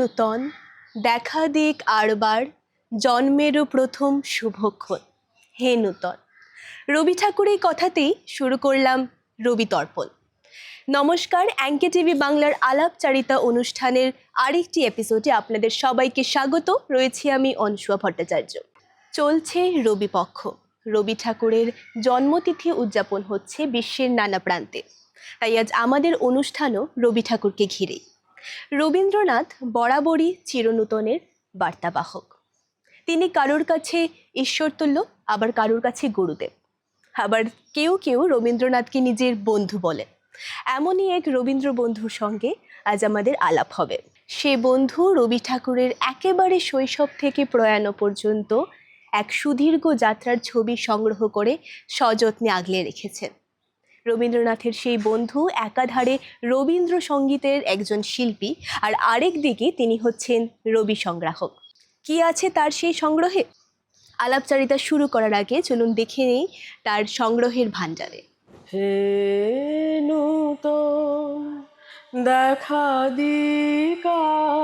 নূতন দেখা দিক আরবার জন্মেরও প্রথম শুভক্ষণ হে নূতন। রবি ঠাকুরের কথাতেই শুরু করলাম রবি তর্পণ। নমস্কার, অ্যাঙ্কে টিভি বাংলার আলাপচারিতা অনুষ্ঠানের আরেকটি এপিসোডে আপনাদের সবাইকে স্বাগত। রয়েছি আমি অনসুয়া ভট্টাচার্য। চলছে রবিপক্ষ। রবি ঠাকুরের জন্মতিথি উদযাপন হচ্ছে বিশ্বের নানা প্রান্তে, তাই আজ আমাদের অনুষ্ঠানও রবি ঠাকুরকে ঘিরেই। রবীন্দ্রনাথ বরাবরই চিরনূতনের বার্তাবাহক। তিনি কারোর কাছে ঈশ্বরতুল্য, আবার কারোর কাছে গুরুদেব, আবার কেউ কেউ রবীন্দ্রনাথকে নিজের বন্ধু বলেন। এমনই এক রবীন্দ্র বন্ধুর সঙ্গে আজ আমাদের আলাপ হবে। সে বন্ধু রবি ঠাকুরের একেবারে শৈশব থেকে প্রয়াণ পর্যন্ত এক সুদীর্ঘ যাত্রার ছবি সংগ্রহ করে সযত্নে আগলে রেখেছেন। রবীন্দ্রনাথের সেই বন্ধু একাধারে রবীন্দ্রসঙ্গীতের একজন শিল্পী, আর আরেক দিকে তিনি হচ্ছেন রবি সংগ্রাহক। কি আছে তার সেই সংগ্রহে? আলাপচারিতা শুরু করার আগে চলুন দেখে নেই তার সংগ্রহের ভাণ্ডারে। হে নূতন দেখা দিক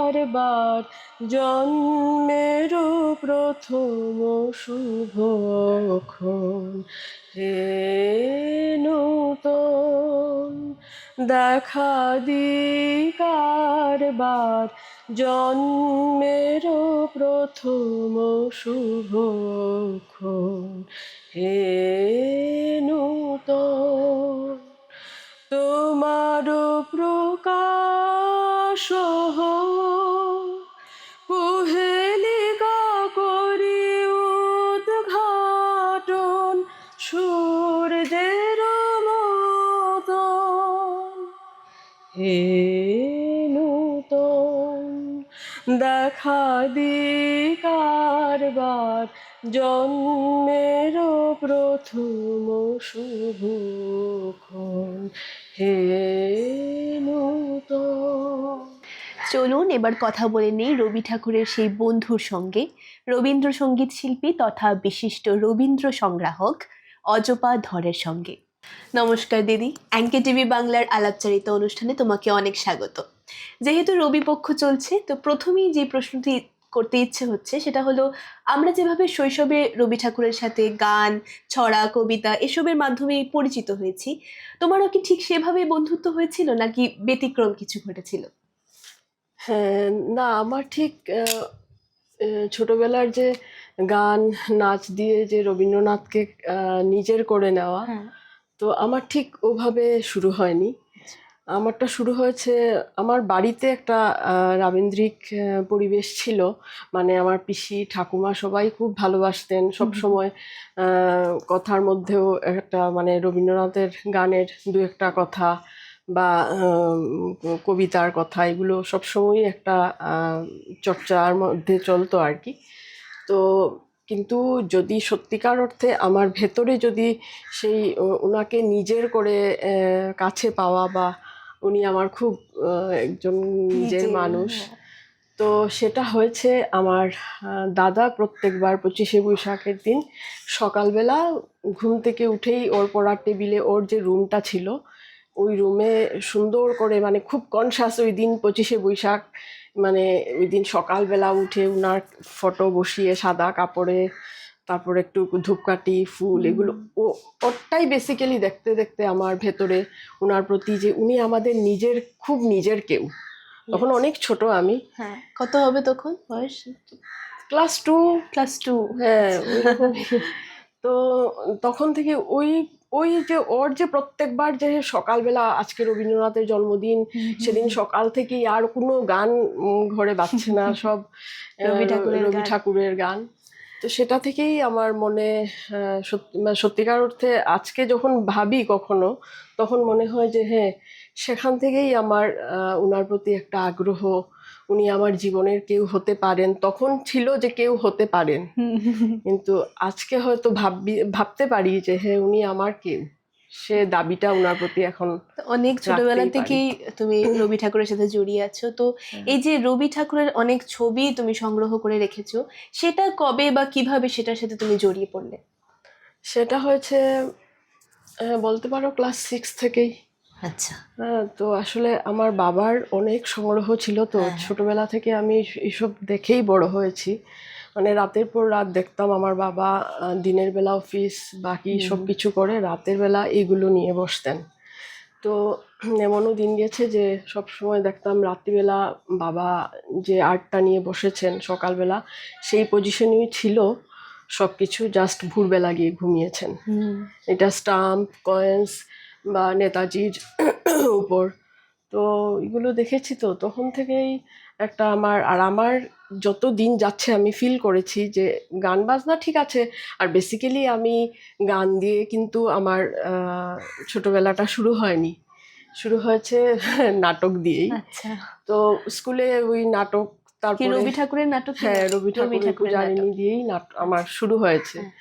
আরবার জন্মের প্রথম শুভক্ষণ। হে নূতন দেখা দিক আরবার জন্মের প্রথম শুভক্ষণ। হে নূতন তোমার প্রকাশ কুহেলিকা করি উদ্ঘাটন সূর্যের মতন। হে নূতন দেখা দিক আরবার জন্মের প্রথম শুভক্ষণ। হে নূতন। চলুন এবার কথা বলে নেই রবি ঠাকুরের সেই বন্ধুর সঙ্গে, রবীন্দ্রসঙ্গীত শিল্পী তথা বিশিষ্ট রবীন্দ্র সংগ্রাহক অজপা ধরের সঙ্গে। নমস্কার দিদি, অ্যাঙ্কে টিভি বাংলার আলাপচারিতা অনুষ্ঠানে তোমাকে অনেক স্বাগত। যেহেতু রবি পক্ষ চলছে, তো প্রথমেই যে প্রশ্নটি করতে ইচ্ছে হচ্ছে সেটা হলো, আমরা যেভাবে শৈশবে রবি ঠাকুরের সাথে গান, ছড়া, কবিতা এসবের মাধ্যমে পরিচিত হয়েছি, তোমারও কি ঠিক সেভাবে বন্ধুত্ব হয়েছিল নাকি ব্যতিক্রম কিছু ঘটেছিল? হ্যাঁ, না, আমার ঠিক ছোটবেলার যে গান নাচ দিয়ে যে রবীন্দ্রনাথকে নিজের করে নেওয়া, তো আমার ঠিক ওভাবে শুরু হয়নি। আমারটা শুরু হয়েছে, আমার বাড়িতে একটা রাবীন্দ্রিক পরিবেশ ছিল। মানে আমার পিসি ঠাকুমা সবাই খুব ভালোবাসতেন, সবসময় কথার মধ্যেও একটা মানে রবীন্দ্রনাথের গানের দু একটা কথা বা কবিতার কথা, এগুলো সবসময়ই একটা চর্চার মধ্যে চলতো আর কি। তো কিন্তু যদি সত্যিকার অর্থে আমার ভেতরে যদি সেই ওনাকে নিজের করে কাছে পাওয়া, বা উনি আমার খুব একজন নিজের মানুষ, তো সেটা হয়েছে আমার দাদা প্রত্যেকবার 25শে বৈশাখের দিন সকালবেলা ঘুম থেকে উঠেই ওর পড়ার টেবিলে ওর যে রুমটা ছিল, ওই রুমে সুন্দর করে, মানে খুব কনসাস ওই দিন 25শে বৈশাখ, মানে ওই দিন সকালবেলা উঠে উনার ফটো বসিয়ে সাদা কাপড়ে, তারপর একটু ধূপকাঠি, ফুল, এগুলো ওরটাই বেসিক্যালি দেখতে দেখতে আমার ভেতরে উনার প্রতি যে উনি আমাদের নিজের, খুব নিজের কেউ। তখন অনেক ছোট আমি। হ্যাঁ, কত হবে তখন বয়স? Class two. হ্যাঁ, ওইরকমই। তো তখন থেকে ওই ওই যে ওর যে প্রত্যেকবার যে সকালবেলা আজকে রবীন্দ্রনাথের জন্মদিন, সেদিন সকাল থেকেই আর কোনো গান ঘরে বাজছে না, সব রবি ঠাকুরের গান। তো সেটা থেকেই আমার মনে সত্যিকার অর্থে আজকে যখন ভাবি কখনো, তখন মনে হয় যে হ্যাঁ, সেখান থেকেই আমার ওনার প্রতি একটা আগ্রহ। উনি আমার জীবনের কেউ হতে পারেন, তখন ছিল যে কেউ হতে পারেন, কিন্তু আজকে হয়তো ভাবতে পারি যে হ্যাঁ, উনি আমার কেউ। সে দাবিটা ওনার প্রতি এখন অনেক ছোটবেলা থেকেই তুমি রবি ঠাকুরের সাথে জড়িয়ে আছো। তো এই যে রবি ঠাকুরের অনেক ছবি তুমি সংগ্রহ করে রেখেছো, সেটা কবে বা কিভাবে সেটার সাথে তুমি জড়িয়ে পড়লে? সেটা হয়েছে বলতে পারো ক্লাস 6 থেকেই। আচ্ছা। তো আসলে আমার বাবার অনেক সংগ্রহ ছিল, তো হ্যাঁ। ছোটবেলা থেকে আমি এইসব দেখেই বড় হয়েছি। মানে রাতের পর রাত দেখতাম আমার বাবা দিনের বেলা অফিস বাকি সব কিছু করে, রাতের বেলা এইগুলো নিয়ে বসতেন। তো এমনও দিন গেছে যে সব সময় দেখতাম রাত্রিবেলা বাবা যে আর্টটা নিয়ে বসেছেন সকালবেলা সেই পজিশনেই ছিল, সব কিছু জাস্ট ভোরবেলা গিয়ে ঘুমিয়েছেন। এটা স্টাম্প কয়েন্স বা নেতাজির উপর। তো এগুলো দেখেছি, তো তখন থেকেই একটা আমার যত দিন যাচ্ছে আমি ফিল করেছি যে গান বাজনা ঠিক আছে, আর বেসিক্যালি আমি গান দিয়ে কিন্তু আমার ছোটবেলাটা শুরু হয়নি, শুরু হয়েছে নাটক দিয়েই। আচ্ছা। তো স্কুলে ওই নাটক, কি তারপরে রবি ঠাকুরের নাটক? হ্যাঁ রবি ঠাকুরের পূজারিনী দিয়েই আমার শুরু হয়েছে। হ্যাঁ।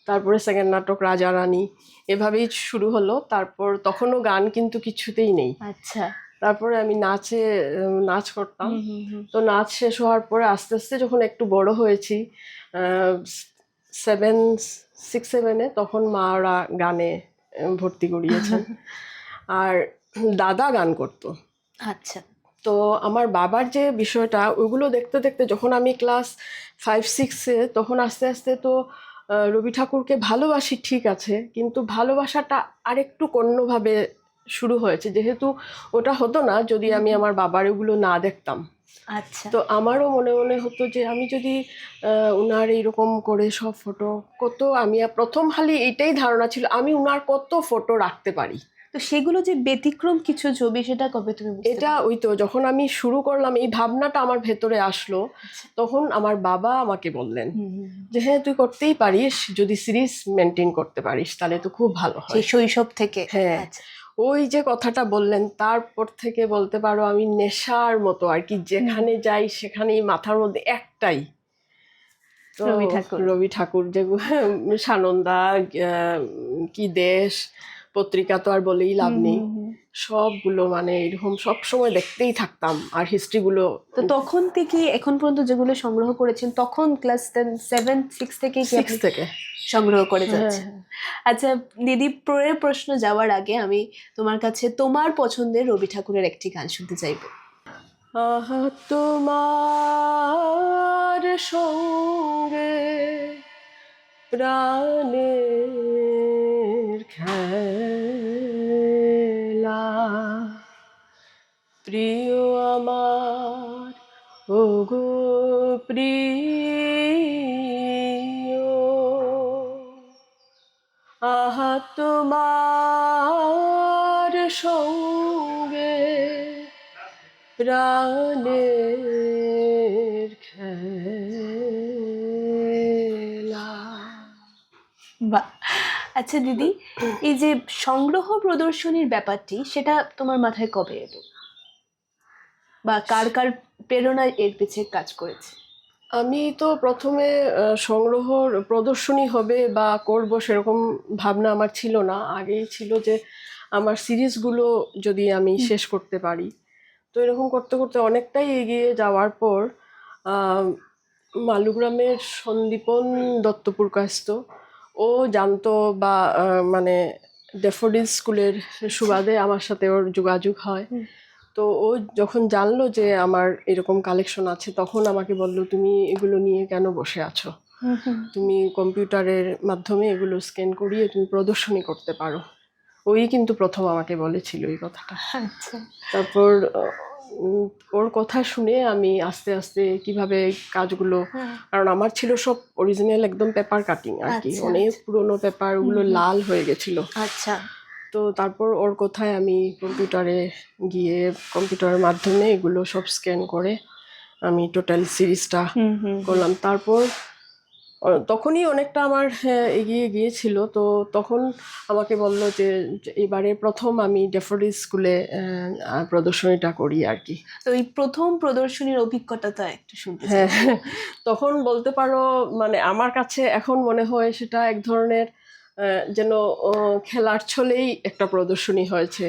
তারপরে সেকেন্ড নাটক রাজা রানী, এভাবেই শুরু হলো। তারপর তখনও গান কিন্তু কিছুতেই নেই। আচ্ছা। তারপরে আমি নাচ করতাম। তো নাচ শেষ হওয়ার পরে আস্তে আস্তে যখন একটু বড় হয়েছি, 6-7-এ, তখন মা ওরা গানে ভর্তি করিয়েছেন। আর দাদা গান করতো। আচ্ছা। তো আমার বাবার যে বিষয়টা ওইগুলো দেখতে দেখতে যখন আমি ক্লাস 5-6-এ, তখন আস্তে আস্তে তো রবি ঠাকুরকে ভালোবাসি ঠিক আছে, কিন্তু ভালোবাসাটা আরেকটু অন্যভাবে শুরু হয়েছে, যেহেতু ওটা হতো না যদি আমি আমার বাবার ওগুলো না দেখতাম। আচ্ছা। তো আমারও মনে মনে হতো যে আমি যদি উনার এইরকম করে সব ফটো কত, আমি প্রথম খালি এইটাই ধারণা ছিল আমি উনার কত ফটো রাখতে পারি। তো সেগুলো যে ব্যতিক্রম কিছু ছবি, সেটা কবে তুমি বুঝতে এটা পারলে? ওই তো যখন আমি শুরু করলাম এই ভাবনাটা আমার ভেতরে আসলো, আচ্ছা। তখন আমার বাবা আমাকে বললেন যে হ্যাঁ তুই করতেই পারিস, যদি সিরিজ মেনটেন করতে পারিস তাহলে তো খুব ভালো হয়। সেই শৈশব থেকে? হ্যাঁ। আচ্ছা। ওই যে কথাটা বললেন তারপর থেকে বলতে পারো আমি নেশার মতো আর কি, যেখানে যাই সেখানেই মাথার মধ্যে একটাই, তো রবি ঠাকুর। রবি ঠাকুর যে সানন্দা, কি দেশ পত্রিকা তো আর বলেই লাভ নেই, সবগুলো মানে এরকম সব সময় দেখতেই থাকতাম। আর হিস্ট্রিগুলো তো তখন থেকে এখন পর্যন্ত যেগুলো সংগ্রহ করেছেন, তখন ক্লাস 7-6 থেকে কি 6 আপনি থেকে সংগ্রহ করে হ্যাঁ। যাচ্ছেন? আচ্ছা দিদি, পরের প্রশ্ন যাওয়ার আগে আমি তোমার কাছে তোমার পছন্দের রবি ঠাকুরের একটি গান শুনতে চাইবো। আহা তোমার সঙ্গে প্রাণের খেলা, প্রিয় আমার ওগো প্রিয়, আহা তোমার সঙ্গে প্রাণের খেলা। বাহ। আচ্ছা দিদি, এই যে সংগ্রহ প্রদর্শনীর ব্যাপারটি, সেটা তোমার মাথায় কবে এলো, বা কার কার প্রেরণায় এর পিছে কাজ করেছে? আমি তো প্রথমে সংগ্রহর প্রদর্শনী হবে বা করব সেরকম ভাবনা আমার ছিল না। আগেই ছিল যে আমার সিরিজগুলো যদি আমি শেষ করতে পারি। তো এরকম করতে করতে অনেকটাই এগিয়ে যাওয়ার পর মালুগ্রামের সন্দীপন দত্তপুরকাস্ত, ও জানতো বা মানে ড্যাফোডিল স্কুলের সুবাদে আমার সাথে ওর যোগাযোগ হয়। তো ও যখন জানলো যে আমার এরকম কালেকশন আছে, তখন আমাকে বলল তুমি এগুলো নিয়ে কেন বসে আছো, তুমি কম্পিউটারের মাধ্যমে এগুলো স্ক্যান করিয়ে তুমি প্রদর্শনী করতে পারো। ওই কিন্তু প্রথম আমাকে বলেছিল এই কথাটা। আচ্ছা। তারপর ওর কথা শুনে আমি আস্তে আস্তে কিভাবে কাজগুলো, কারণ আমার ছিল সব অরিজিনাল একদম পেপার কাটিং আর কি, আচ্ছা, অনেক আচ্ছা। পুরোনো পেপার, ওগুলো লাল হয়ে গেছিল। আচ্ছা। তো তারপর ওর কথায় আমি কম্পিউটারে গিয়ে কম্পিউটারের মাধ্যমে এগুলো সব স্ক্যান করে আমি টোটাল সিরিজটা করলাম। তারপর তখনই অনেকটা আমার এগিয়ে গিয়েছিল। তো তখন আমাকে বলল যে এবারে প্রথম আমি ড্যাফোডিল স্কুলে প্রদর্শনীটা করি আর কি। তো এই প্রথম প্রদর্শনীর অভিজ্ঞতাটা একটু শুনতে চাই। হ্যাঁ, তখন বলতে পারো মানে আমার কাছে এখন মনে হয় সেটা এক ধরনের যেন খেলার ছলেই একটা প্রদর্শনী হয়েছে।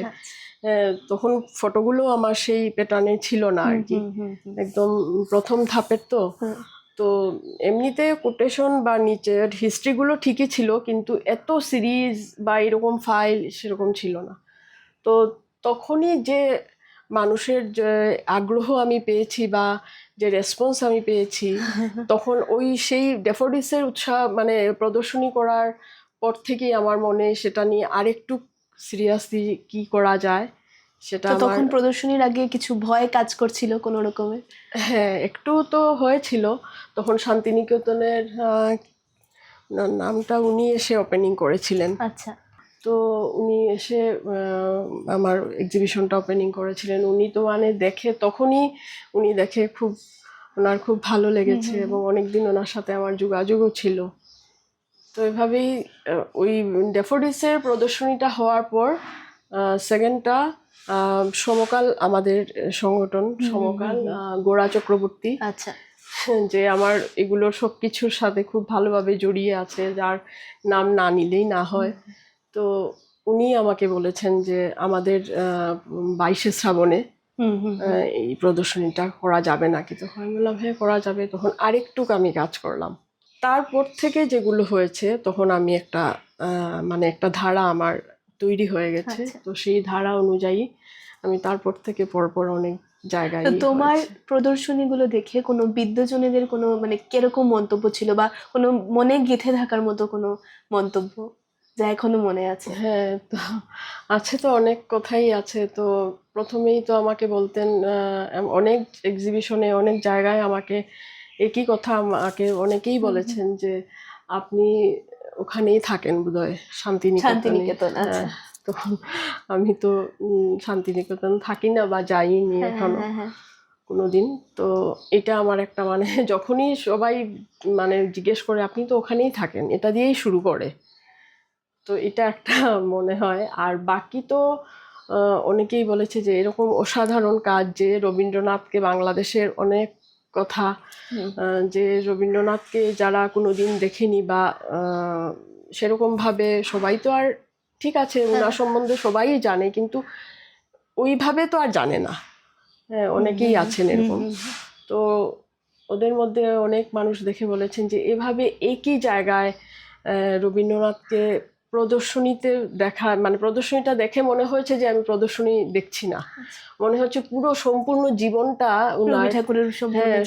তখন ফটোগুলো আমার সেই প্যাটার্নে ছিল না আর কি, একদম প্রথম ধাপের। তো এমনিতে কোটেশন বা নিচের হিস্ট্রিগুলো ঠিকই ছিল, কিন্তু এত সিরিজ বা এরকম ফাইল সেরকম ছিল না। তো তখনই যে মানুষের যে আগ্রহ আমি পেয়েছি বা যে রেসপন্স আমি পেয়েছি, তখন ওই সেই ড্যাফোডিলসের উৎসাহ মানে প্রদর্শনী করার পর থেকেই আমার মনে সেটা নিয়ে আরেকটু সিরিয়াসলি কি করা যায় সেটা তো আমার। তখন প্রদর্শনীর আগে কিছু ভয় কাজ করছিল কোনো রকমের? হ্যাঁ, একটু তো হয়েছিল। তখন শান্তিনিকেতনের নামটা উনি এসে ওপেনিং করেছিলেন। আচ্ছা। তো উনি এসে আমার এক্সিবিশনটা ওপেনিং করেছিলেন। উনি তো মানে দেখে তখনই উনি দেখে খুব ওনার খুব ভালো লেগেছে এবং অনেকদিন ওনার সাথে আমার যোগাযোগও ছিল। তো এভাবেই ওই ড্যাফোডিলসের প্রদর্শনীটা হওয়ার পর সেকেন্ডটা সমকাল, আমাদের সংগঠন সমকাল, গোরা চক্রবর্তী, আচ্ছা। যে আমার এগুলোর সব কিছুর সাথে খুব ভালোভাবে জড়িয়ে আছে, যার নাম না নিলেই না হয়। তো উনি আমাকে বলেছেন যে আমাদের 22শে শ্রাবণে এই প্রদর্শনীটা করা যাবে নাকি। তখন আমি বললাম হ্যাঁ করা যাবে। তখন আরেকটুকু আমি কাজ করলাম। তারপর থেকে যেগুলো হয়েছে তখন আমি একটা মানে একটা ধারা আমার তৈরি হয়ে গেছে। তো সেই ধারা অনুযায়ী আমি তারপর থেকে পরপর অনেক জায়গায়। তো তোমার প্রদর্শনীগুলো দেখে কোনো বিদ্বজনেদের কোনো মানে কিরকম মন্তব্য ছিল, বা কোনো মনে গেঁথে থাকার মতো কোনো মন্তব্য যা এখনো মনে আছে? হ্যাঁ, তো আছে, তো অনেক কথাই আছে। তো প্রথমেই তো আমাকে বলতেন অনেক এক্সিবিশনে অনেক জায়গায় আমাকে একই কথা আমাকে অনেকেই বলেছেন যে আপনি ওখানেই থাকেন বোধহয়, শান্তিনিকেতনে। শান্তিনিকেতন, আচ্ছা। হ্যাঁ, তো আমি তো শান্তিনিকেতন থাকি না বা যাইনি এখনো কোনোদিন। তো এটা আমার একটা মানে যখনই সবাই মানে জিজ্ঞেস করে আপনি তো ওখানেই থাকেন, এটা দিয়েই শুরু করে। তো এটা একটা মনে হয়। আর বাকি তো অনেকেই বলেছে যে এরকম অসাধারণ কাজ, যে রবীন্দ্রনাথকে বাংলাদেশের অনেক কথা, যে রবীন্দ্রনাথকে যারা কোনোদিন দেখেনি বা সেরকমভাবে সবাই তো আর, ঠিক আছে ওনার সম্বন্ধে সবাই জানে কিন্তু ওইভাবে তো আর জানে না। হ্যাঁ, অনেকেই আছেন এরকম। তো ওদের মধ্যে অনেক মানুষ দেখে বলেছেন যে এভাবে একই জায়গায় রবীন্দ্রনাথকে প্রদর্শনীতে দেখা, মানে প্রদর্শনীটা দেখে মনে হয়েছে যে আমি প্রদর্শনী দেখছি না, মনে হচ্ছে পুরো সম্পূর্ণ জীবনটা রবি ঠাকুরের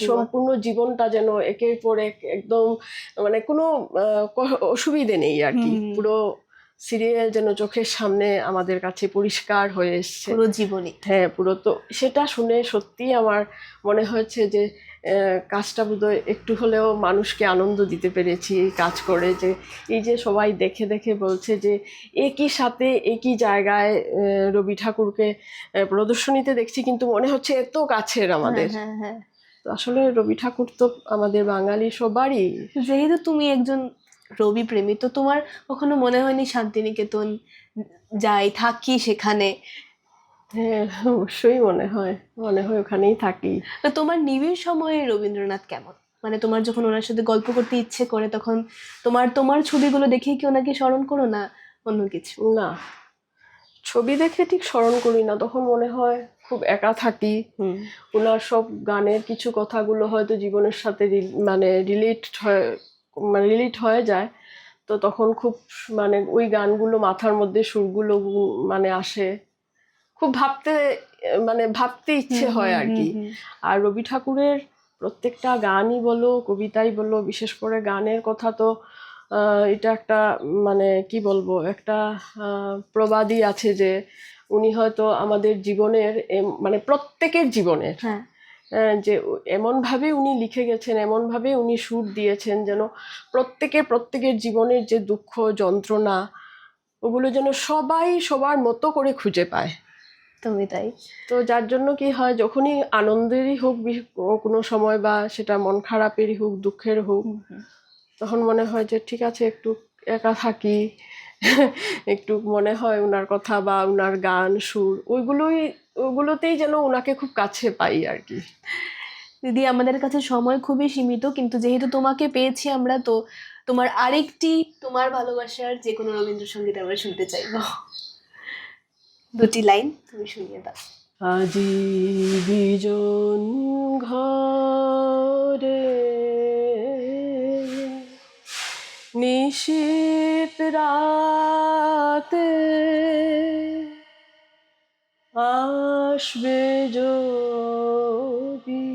সম্পূর্ণ জীবনটা যেন একের পর এক একদম মানে কোনো অসুবিধে নেই আর কি। পুরো সিরিয়াল যেন চোখের সামনে আমাদের কাছে পরিষ্কার হয়ে এসছে, পুরো জীবনী। হ্যাঁ পুরো। তো সেটা শুনে সত্যি আমার মনে হয়েছে যে কাজটা বোধহয় একটু হলেও মানুষকে আনন্দ দিতে পেরেছি এই কাজ করে। যে এই যে সবাই দেখে দেখে বলছে যে একই সাথে একই জায়গায় রবি ঠাকুরকে প্রদর্শনীতে দেখছি কিন্তু মনে হচ্ছে এত কাছের আমাদের। তো আসলে রবি ঠাকুর তো আমাদের বাঙালি সবারই। যেহেতু তুমি একজন রবি প্রেমী, তো তোমার কখনো মনে হয়নি শান্তিনিকেতন যাই, থাকি সেখানে? হ্যাঁ, অবশ্যই মনে হয় ওখানেই থাকি। তো তোমার নিবিড় সময়ে রবীন্দ্রনাথ কেমন? মানে তোমার যখন ওনার সাথে গল্প করতে ইচ্ছে করে তখন তোমার ছবিগুলো দেখেই কি ওনাকে স্মরণ করো, না অন্য কিছু? না, ছবি দেখে ঠিক স্মরণ করি না। তখন মনে হয় খুব একা থাকি। ওনার সব গানের কিছু কথাগুলো হয়তো জীবনের সাথে মানে রিলেট হয়ে যায়। তো তখন খুব মানে ওই গানগুলো মাথার মধ্যে সুরগুলো মানে আসে, খুব ভাবতে ইচ্ছে হয় আর কি। আর রবি ঠাকুরের প্রত্যেকটা গানই বলো কবিতাই বলো, বিশেষ করে গানের কথা তো এটা একটা মানে কি বলবো, একটা প্রবাদই আছে যে উনি হয়তো আমাদের জীবনের মানে প্রত্যেকের জীবনের যে এমনভাবে উনি লিখে গেছেন, এমনভাবে উনি সুর দিয়েছেন যেন প্রত্যেকের জীবনের যে দুঃখ যন্ত্রণা ওগুলো যেন সবাই সবার মতো করে খুঁজে পায়। তুমি তাই। তো যার জন্য কি হয়, যখনই আনন্দেরই হোক কোনো সময় বা সেটা মন খারাপেরই হোক দুঃখের হোক, তখন মনে হয় যে ঠিক আছে একটু একা থাকি, একটু মনে হয় ওনার কথা বা ওনার গান সুর ওইগুলোতেই যেন ওনাকে খুব কাছে পাই আর কি। দিদি, আমাদের কাছে সময় খুবই সীমিত, কিন্তু যেহেতু তোমাকে পেয়েছি আমরা, তো তোমার আরেকটি তোমার ভালোবাসার যে কোনো রবীন্দ্রসঙ্গীত আমরা শুনতে চাইবো। দুটি লাইন তুমি শুনিয়ে দাও। আজি বিজন ঘরে নিশীত রাতে আসবে যদি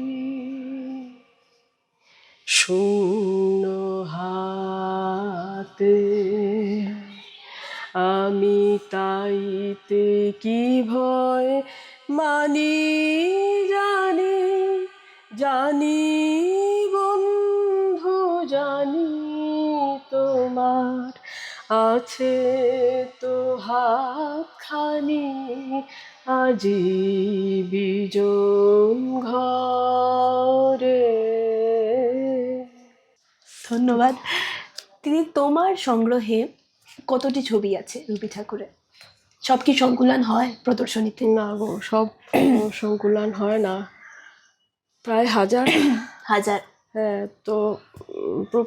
শূন্য হাতে, আমি তাইতে কি ভয় মানি, জানি জানি বন্ধু জানি, তোমার আছে তো হাতখানি আজি বিজন ঘরে। ধন্যবাদ দিদি। তোমার সংগ্রহে কতটি ছবি আছে রবি ঠাকুরের? সব কি সংকুলন হয় প্রদর্শনীতে? না গো, সব সংকুলন হয় না, প্রায় হাজার। হাজার? হ্যাঁ, তো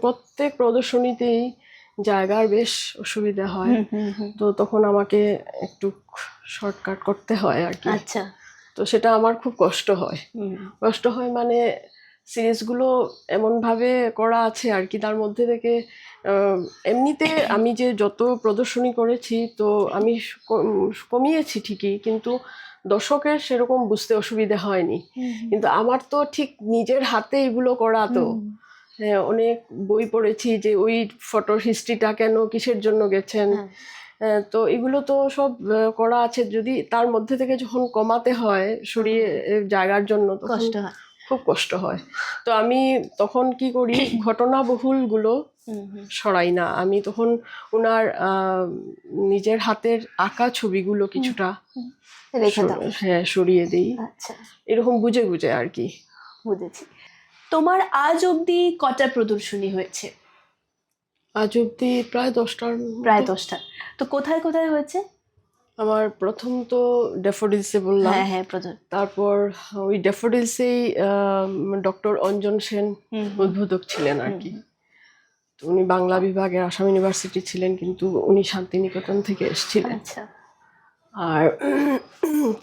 প্রত্যেক প্রদর্শনীতেই জায়গার বেশ অসুবিধা হয়, তো তখন আমাকে একটু শর্টকাট করতে হয় আর কি। আচ্ছা। তো সেটা আমার খুব কষ্ট হয়। কষ্ট হয় মানে সিরিজগুলো এমনভাবে করা আছে আর কি, তার মধ্যে থেকে এমনিতে আমি যে যত প্রদর্শনী করেছি তো আমি কমিয়েছি ঠিকই, কিন্তু দর্শকের সেরকম বুঝতে অসুবিধা হয়নি। কিন্তু আমার তো ঠিক নিজের হাতে এগুলো করা, তো হ্যাঁ, অনেক বই পড়েছি যে ওই ফটোর হিস্ট্রিটা কেন কিসের জন্য গেছেন, তো এগুলো তো সব করা আছে, যদি তার মধ্যে থেকে যখন কমাতে হয় সরিয়ে জায়গার জন্য, তখন কষ্ট হয়, খুব কষ্ট হয়। তো আমি তখন কি করি, ঘটনাবহুল গুলো সরাই না, আমি তখন ওনার নিজের হাতের আঁকা ছবিগুলো কিছুটা রেখে দাও। হ্যাঁ, সরিয়ে দিই। আচ্ছা, এরকম বুঝে বুঝে আর কি। বুঝেছি। তোমার আজ অবধি কটা প্রদর্শনী হয়েছে? আজ অব্দি প্রায় 10টার মতো। প্রায় 10টা। তো কোথায় কোথায় হয়েছে? আমার প্রথম তো ড্যাফোডিলসে বললাম, হ্যাঁ হ্যাঁ, প্রথম। তারপর ওই ড্যাফোডিলসেই ডক্টর অঞ্জন সেন উদ্বোধক ছিলেন আর কি। তো উনি বাংলা বিভাগের আসাম ইউনিভার্সিটি ছিলেন, কিন্তু উনি শান্তিনিকেতন থেকে এসেছিলেন। আচ্ছা। আর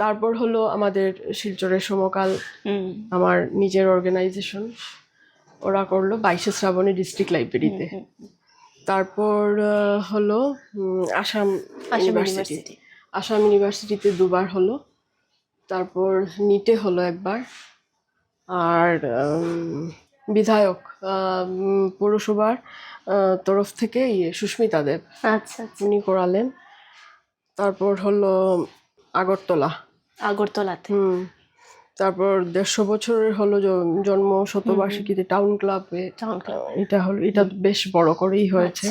তারপর হলো আমাদের শিলচরের সমকাল, আমার নিজের অর্গানাইজেশন, ওরা করলো 22শে শ্রাবণী ডিস্ট্রিক্ট লাইব্রেরিতে। তারপর হলো আসাম ইউনিভার্সিটি, আসাম ইউনিভার্সিটিতে দুবার হলো, তারপর নিটে হলো একবার, আর বিধায়ক পৌরসভার তরফ থেকে সুস্মিতা দেব, আচ্ছা, উনি করালেন। তারপর হলো আগরতলাতে। তারপর 150 বছরের হলো জন্ম শতবার্ষিকীতে টাউন ক্লাবে, এটা হলো, এটা বেশ বড় করেই হয়েছে।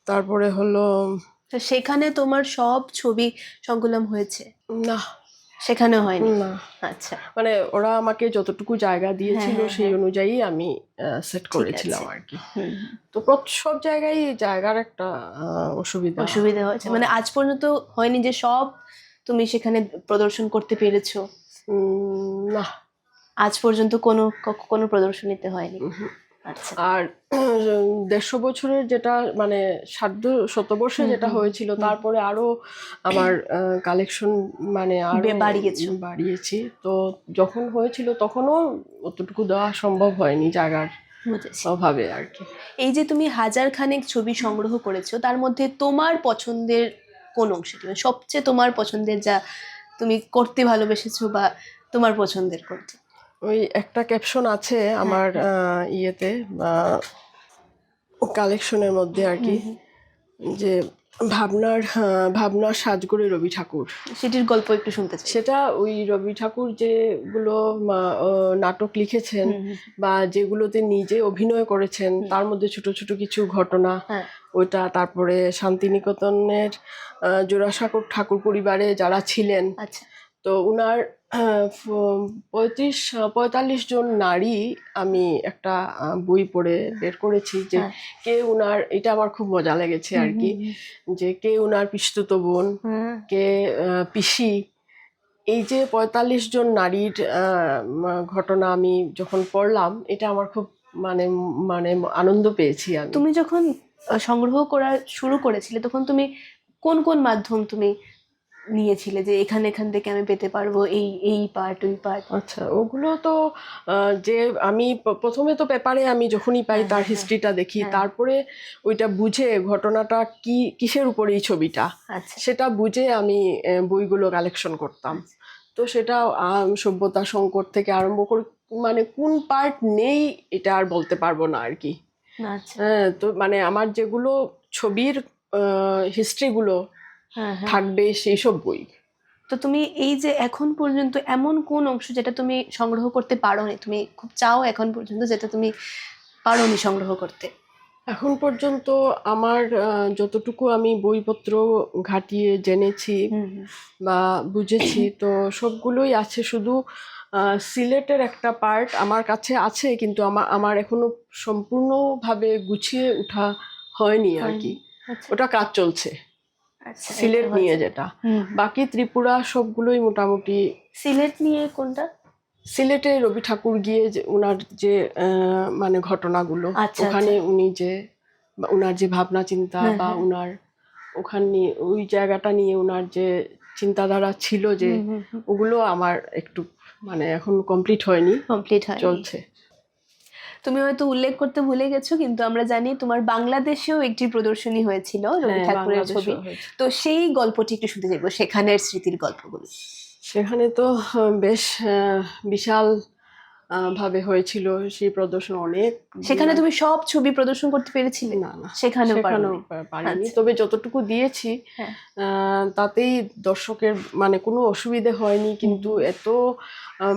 তারপরে হলো, তো সেখানে তোমার সব ছবি সংকলন হয়েছে? না, সেখানে হয়নি। না। আচ্ছা, মানে ওরা আমাকে যতটুকু জায়গা দিয়েছিল সেই অনুযায়ী আমি সেট করেছিলাম আর কি। তো সব জায়গায় জায়গার একটা অসুবিধা হয়েছে, মানে আজ পর্যন্ত হয়নি যে সব তুমি সেখানে প্রদর্শন করতে পেরেছো? না, আজ পর্যন্ত কোনো প্রদর্শনীতে হয়নি। আচ্ছা। আর 150 বছরের যেটা মানে শতবর্ষে যেটা হয়েছিল, তারপরে আরো আমার কালেকশন মানে আরো বাড়িয়েছি। তো যখন হয়েছিল তখনও অতটুকু দেওয়া সম্ভব হয়নি জায়গার অভাবে আর কি। এই যে তুমি 1000 খানেক ছবি সংগ্রহ করেছো, তার মধ্যে তোমার পছন্দের কোন অংশটি, মানে সবচেয়ে তোমার পছন্দের, যা তুমি করতে ভালোবেসেছো বা তোমার পছন্দের করতে? ওই একটা ক্যাপশন আছে আমার ইয়েতে কালেকশনের মধ্যে আর কি, যে ভাবনার সাজগরে রবি ঠাকুর। সেটির গল্প একটু শুনতে চাই। সেটা ওই রবি ঠাকুর যেগুলো নাটক লিখেছেন বা যেগুলোতে নিজে অভিনয় করেছেন, তার মধ্যে ছোট ছোট কিছু ঘটনা, ওইটা। তারপরে শান্তিনিকেতনের জোড়াসাঁকোর ঠাকুর পরিবারে যারা ছিলেন, তো উনার 45 জন নারী আমি একটা বই পড়ে বের করেছি, যে কে উনার, এটা আমার খুব মজা লেগেছে আর কি, যে কে উনার পিসতুত বোন, কে পিসি। এই যে 45 জন নারীর ঘটনা আমি যখন পড়লাম, এটা আমার খুব মানে মানে আনন্দ পেয়েছি আমি। তুমি যখন সংগ্রহ করা শুরু করেছিলে, তখন তুমি কোন কোন মাধ্যম তুমি নিয়েছিলে যে এখান থেকে আমি পেতে পারবো এই এই পার্ট ওই পার্ট? আচ্ছা, ওগুলো তো যে আমি প্রথমে তো পেপারে আমি যখনই পাই হ্যাঁ, তার হ্যাঁ, হিস্ট্রিটা দেখি, হ্যাঁ। তারপরে ওইটা বুঝে ঘটনাটা কি কিসের উপরে এই ছবিটা, আচ্ছা সেটা বুঝে আমি বইগুলো কালেকশন করতাম। তো সেটা সভ্যতা সংকট থেকে আরম্ভ করে মানে কোন পার্ট নেই এটা আর বলতে পারবো না আর কি। আচ্ছা হ্যাঁ, তো মানে আমার যেগুলো ছবির হিস্ট্রিগুলো হ্যাঁ হ্যাঁ। থাকবে সেই সব বই। তো তুমি এই যে এখন পর্যন্ত এমন কোন অংশ যেটা তুমি সংগ্রহ করতে পারোনি, তুমি খুব চাও এখন পর্যন্ত, যেটা তুমি পারোনি সংগ্রহ করতে? এখন পর্যন্ত আমার যতটুকু আমি বইপত্র ঘাটিয়ে জেনেছি বা বুঝেছি, তো সবগুলোই আছে। শুধু সিলেটের একটা পার্ট আমার কাছে আছে, কিন্তু আমার এখনো সম্পূর্ণভাবে গুছিয়ে ওঠা হয়নি আর কি। আচ্ছা ওটা কাজ চলছে আচ্ছা, সিলেট এটা নিয়ে হয়েছে। যেটা। বাকি ত্রিপুরা সবগুলোই মোটামুটি। সিলেট নিয়ে কোনটা? সিলেটে রবি ঠাকুর গিয়ে যে ওনার যে মানে ঘটনাগুলো, আচ্ছা, ওখানে আচ্ছা। উনি যে বা ওনার যে ভাবনা চিন্তা হ্যাঁ, বা হ্যাঁ। ওনার ওখানে ওই জায়গাটা নিয়ে ওনার যে চিন্তাধারা ছিল, যে ওগুলো আমার একটু মানে এখন কমপ্লিট হয়নি, কমপ্লিট হয় চলছে। তুমি হয়তো উল্লেখ করতে ভুলে গেছো, কিন্তু আমরা জানি তোমার বাংলাদেশেও একটি প্রদর্শনী হয়েছিল রবি হ্যাঁ, ঠাকুরের ছবি। বাংলাদেশেও হয়েছে। তো সেই গল্পটি একটু শুনতে চাইবো, সেখানের স্মৃতির গল্পগুলো। সেখানে তো বেশ বিশাল ভাবে হয়েছিল সেই প্রদর্শন, অনেক। সেখানে তুমি সব ছবি প্রদর্শন করতে পেরেছিলে? না না, সেখানেও সেখানেও পারোনি? পারিনি, আচ্ছা। তবে যতটুকু দিয়েছি হ্যাঁ। তাতেই দর্শকের মানে কোনো অসুবিধে হয়নি, কিন্তু এত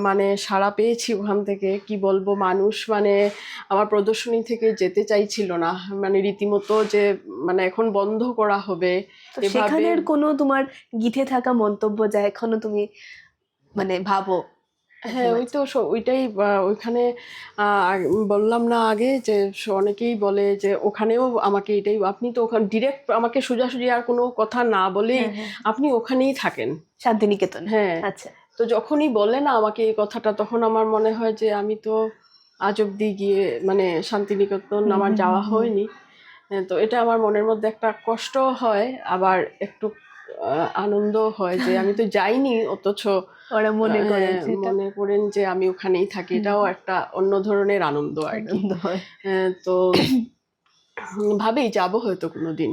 মানে সাড়া পেয়েছি ওখান থেকে, কি বলবো, মানুষ মানে আমার প্রদর্শনী থেকে যেতে চাইছিল না, মানে রীতিমতো যে মানে এখন বন্ধ করা হবে তো এভাবে। সেখানের কোনো তোমার গিথে থাকা মন্তব্য যা এখনো তুমি মানে ভাবো? হ্যাঁ, ওই তো ওইটাই ওইখানে বললাম না আগে যে অনেকেই বলে যে ওখানেও আমাকে এটাই, আপনি তো ওখানে ডিরেক্ট আমাকে সোজাসুজি আর কোনো কথা না বলেই আপনি ওখানেই থাকেন শান্তিনিকেতন? হ্যাঁ। আচ্ছা। তো যখনই বলে না আমাকে এই কথাটা, তখন আমার মনে হয় যে আমি তো আজ অব্দি গিয়ে মানে শান্তিনিকেতন আমার যাওয়া হয়নি। তো এটা আমার মনের মধ্যে একটা কষ্ট হয়, আবার একটু আনন্দ হয় যে আমি তো যাইনি, অথচ ওরা মনে করেন সেটা। মনে করেন যে আমি ওখানেই থাকি। এটাও একটা অন্য ধরনের আনন্দ আর কি। আনন্দ হয়। তো ভাবি যাব হয়তো কোনোদিন।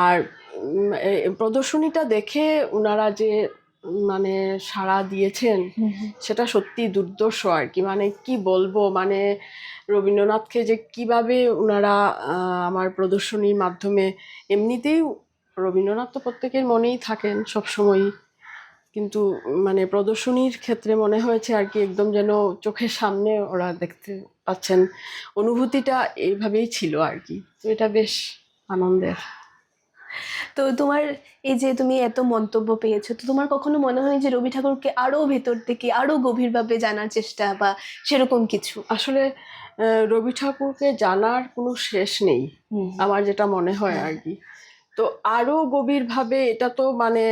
আর প্রদর্শনীটা দেখে ওনারা যে মানে সাড়া দিয়েছেন সেটা সত্যি দুর্দর্শ আর কি। মানে কি বলবো, মানে রবীন্দ্রনাথকে যে কিভাবে ওনারা আমার প্রদর্শনীর মাধ্যমে, এমনিতেই রবীন্দ্রনাথ তো প্রত্যেকের মনেই থাকেন সবসময়ই, কিন্তু মানে প্রদর্শনীর ক্ষেত্রে মনে হয়েছে আর কি একদম যেন চোখের সামনে ওরা দেখতে পাচ্ছেন। অনুভূতিটা এইভাবেই ছিল আর কি। তো এটা বেশ আনন্দের। তো তোমার এই যে তুমি এত মন্তব্য পেয়েছো, তো তোমার কখনো মনে হয় যে রবি ঠাকুরকে আরো ভেতর থেকে আরো গভীরভাবে জানার চেষ্টা বা সেরকম কিছু? আসলে রবি ঠাকুরকে জানার কোনো শেষ নেই, আমার যেটা মনে হয় আর কি। তো আরো গভীরভাবে এটা তো মানে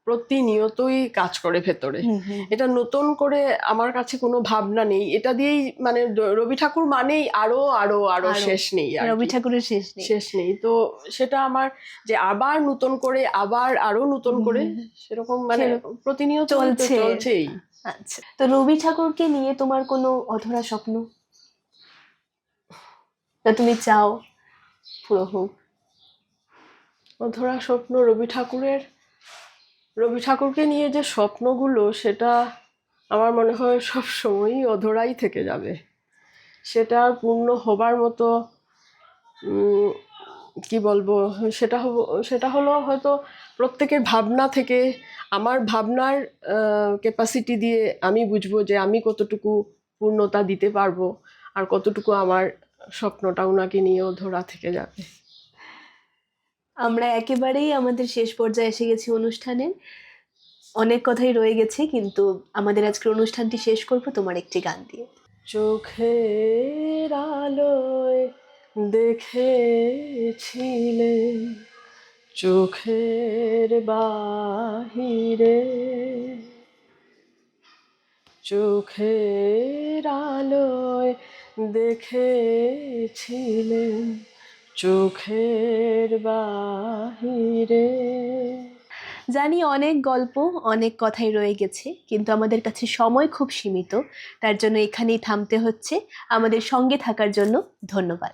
প্রতিনিয়তই কাজ করে ভেতরে। এটা নতুন করে আমার কাছে কোনো ভাবনা নেই, এটা দিয়েই মানে রবি ঠাকুর মানেই আরো আরো আরো শেষ নেই আর রবি কি। ঠাকুরের শেষ নেই। শেষ নেই, তো সেটা আমার যে আবার নতুন করে আবার আরো নতুন করে সেরকম মানে প্রতিনিয়ত চলছেই। আচ্ছা, তো রবি ঠাকুরকে নিয়ে তোমার কোনো অধরা স্বপ্ন তা তুমি চাও পুরো হোক? অধরা স্বপ্ন রবি ঠাকুরকে নিয়ে যে স্বপ্নগুলো, সেটা আমার মনে হয় সব সময়ই অধরাই থেকে যাবে। সেটা আর পূর্ণ হবার মতো কি বলবো, সেটা হলো হয়তো প্রত্যেকের ভাবনা থেকে, আমার ভাবনার ক্যাপাসিটি দিয়ে আমি বুঝবো যে আমি কতটুকু পূর্ণতা দিতে পারবো, আর কতটুকু আমার স্বপ্নটা ওনাকে নিয়েও ধরা থেকে যাবে। আমরা একেবারেই আমাদের শেষ পর্যায়ে এসে গেছি অনুষ্ঠানের। অনেক কথাই রয়ে গেছে, কিন্তু আমাদের আজকের অনুষ্ঠানটি শেষ করব তোমার একটি গান দিয়ে। চোখের আলোয় দেখেছিলে, চোখের বাহিরে, চোখের আলোয় দেখেছিলে, চোখের বাহিরে। জানি অনেক গল্প, অনেক কথাই রয়ে গেছে, কিন্তু আমাদের কাছে সময় খুব সীমিত। তার জন্য এখানেই থামতে হচ্ছে। আমাদের সঙ্গে থাকার জন্য ধন্যবাদ।